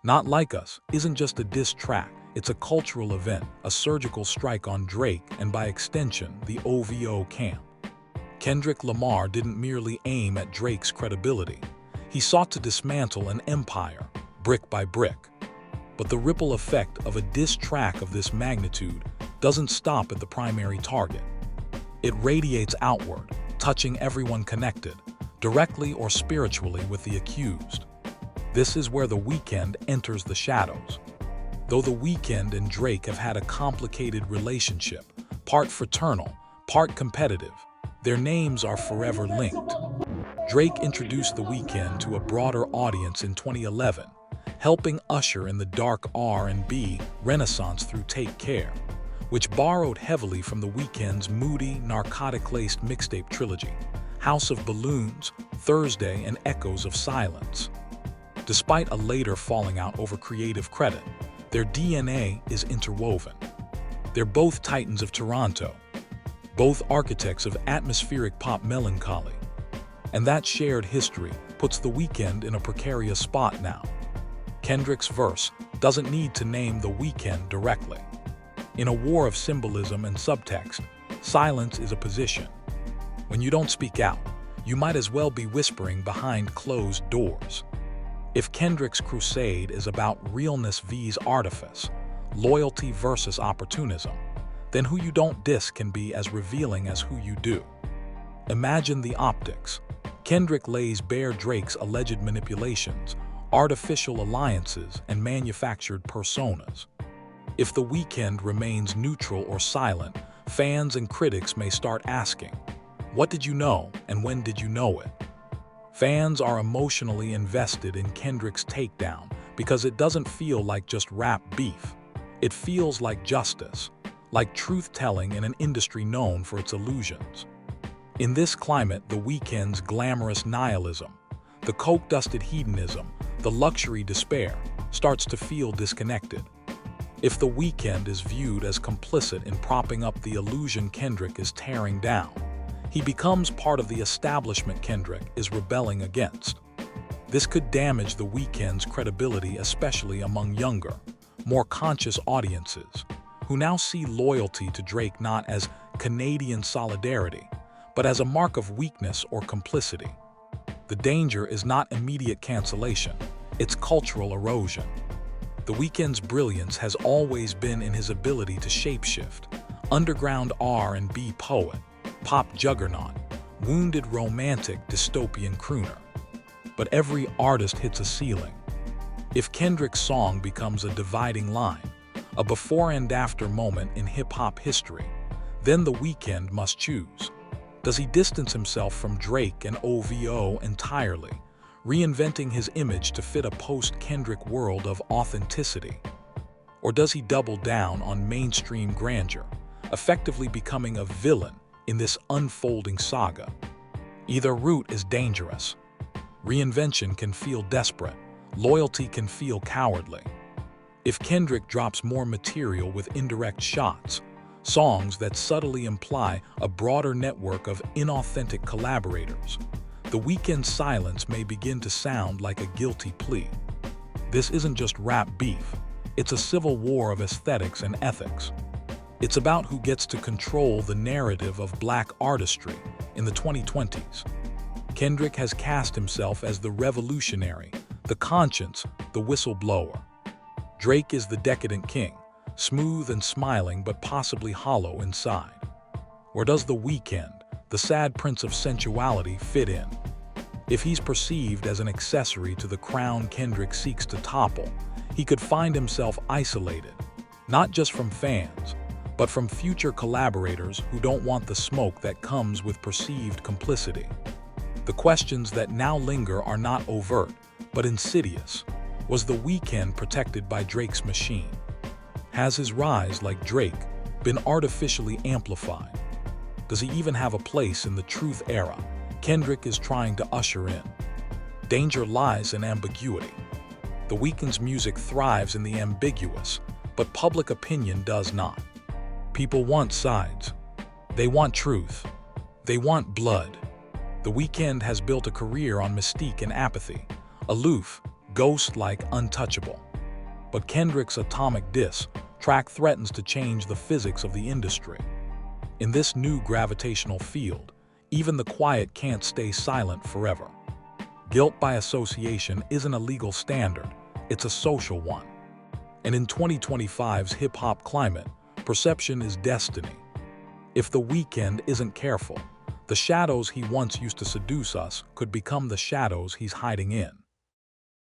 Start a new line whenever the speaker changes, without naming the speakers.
Not Like Us isn't just a diss track, it's a cultural event, a surgical strike on Drake and by extension, the OVO camp. Kendrick Lamar didn't merely aim at Drake's credibility. He sought to dismantle an empire, brick by brick. But the ripple effect of a diss track of this magnitude doesn't stop at the primary target. It radiates outward, touching everyone connected, directly or spiritually with the accused. This is where The Weeknd enters the shadows. Though The Weeknd and Drake have had a complicated relationship, part fraternal, part competitive, their names are forever linked. Drake introduced The Weeknd to a broader audience in 2011, helping usher in the dark R&B renaissance through Take Care, which borrowed heavily from The Weeknd's moody, narcotic-laced mixtape trilogy, House of Balloons, Thursday, and Echoes of Silence. Despite a later falling out over creative credit, their DNA is interwoven. They're both titans of Toronto, both architects of atmospheric pop melancholy. And that shared history puts The Weeknd in a precarious spot now. Kendrick's verse doesn't need to name The Weeknd directly. In a war of symbolism and subtext, silence is a position. When you don't speak out, you might as well be whispering behind closed doors. If Kendrick's crusade is about realness vs artifice, loyalty versus opportunism, then who you don't diss can be as revealing as who you do. Imagine the optics. Kendrick lays bare Drake's alleged manipulations, artificial alliances, and manufactured personas. If The Weeknd remains neutral or silent, fans and critics may start asking, what did you know and when did you know it? Fans are emotionally invested in Kendrick's takedown because it doesn't feel like just rap beef. It feels like justice, like truth-telling in an industry known for its illusions. In this climate, The Weeknd's glamorous nihilism, the coke-dusted hedonism, the luxury despair, starts to feel disconnected. If The Weeknd is viewed as complicit in propping up the illusion Kendrick is tearing down, he becomes part of the establishment Kendrick is rebelling against. This could damage The Weeknd's credibility, especially among younger, more conscious audiences, who now see loyalty to Drake not as Canadian solidarity, but as a mark of weakness or complicity. The danger is not immediate cancellation, it's cultural erosion. The Weeknd's brilliance has always been in his ability to shapeshift, underground R&B poet, pop juggernaut, wounded romantic dystopian crooner. But every artist hits a ceiling. If Kendrick's song becomes a dividing line, a before and after moment in hip-hop history, then The Weeknd must choose. Does he distance himself from Drake and OVO entirely, reinventing his image to fit a post-Kendrick world of authenticity? Or does he double down on mainstream grandeur, effectively becoming a villain in this unfolding saga? Either route is dangerous. Reinvention can feel desperate, loyalty can feel cowardly. If Kendrick drops more material with indirect shots, songs that subtly imply a broader network of inauthentic collaborators, The Weeknd's silence may begin to sound like a guilty plea. This isn't just rap beef, it's a civil war of aesthetics and ethics. It's about who gets to control the narrative of black artistry in the 2020s. Kendrick has cast himself as the revolutionary, the conscience, the whistleblower. Drake is the decadent king, smooth and smiling but possibly hollow inside. Or does The Weeknd, the sad prince of sensuality, fit in? If he's perceived as an accessory to the crown Kendrick seeks to topple, he could find himself isolated, not just from fans, but from future collaborators who don't want the smoke that comes with perceived complicity. The questions that now linger are not overt, but insidious. Was The Weeknd protected by Drake's machine? Has his rise, like Drake, been artificially amplified? Does he even have a place in the truth era Kendrick is trying to usher in? Danger lies in ambiguity. The Weeknd's music thrives in the ambiguous, but public opinion does not. People want sides. They want truth. They want blood. The Weeknd has built a career on mystique and apathy, aloof, Ghost like untouchable. But Kendrick's atomic diss track threatens to change the physics of the industry. In this new gravitational field, even the quiet can't stay silent forever. Guilt by association isn't a legal standard, it's a social one. And in 2025's hip-hop climate, perception is destiny. If the Weeknd isn't careful, the shadows he once used to seduce us could become the shadows he's hiding in.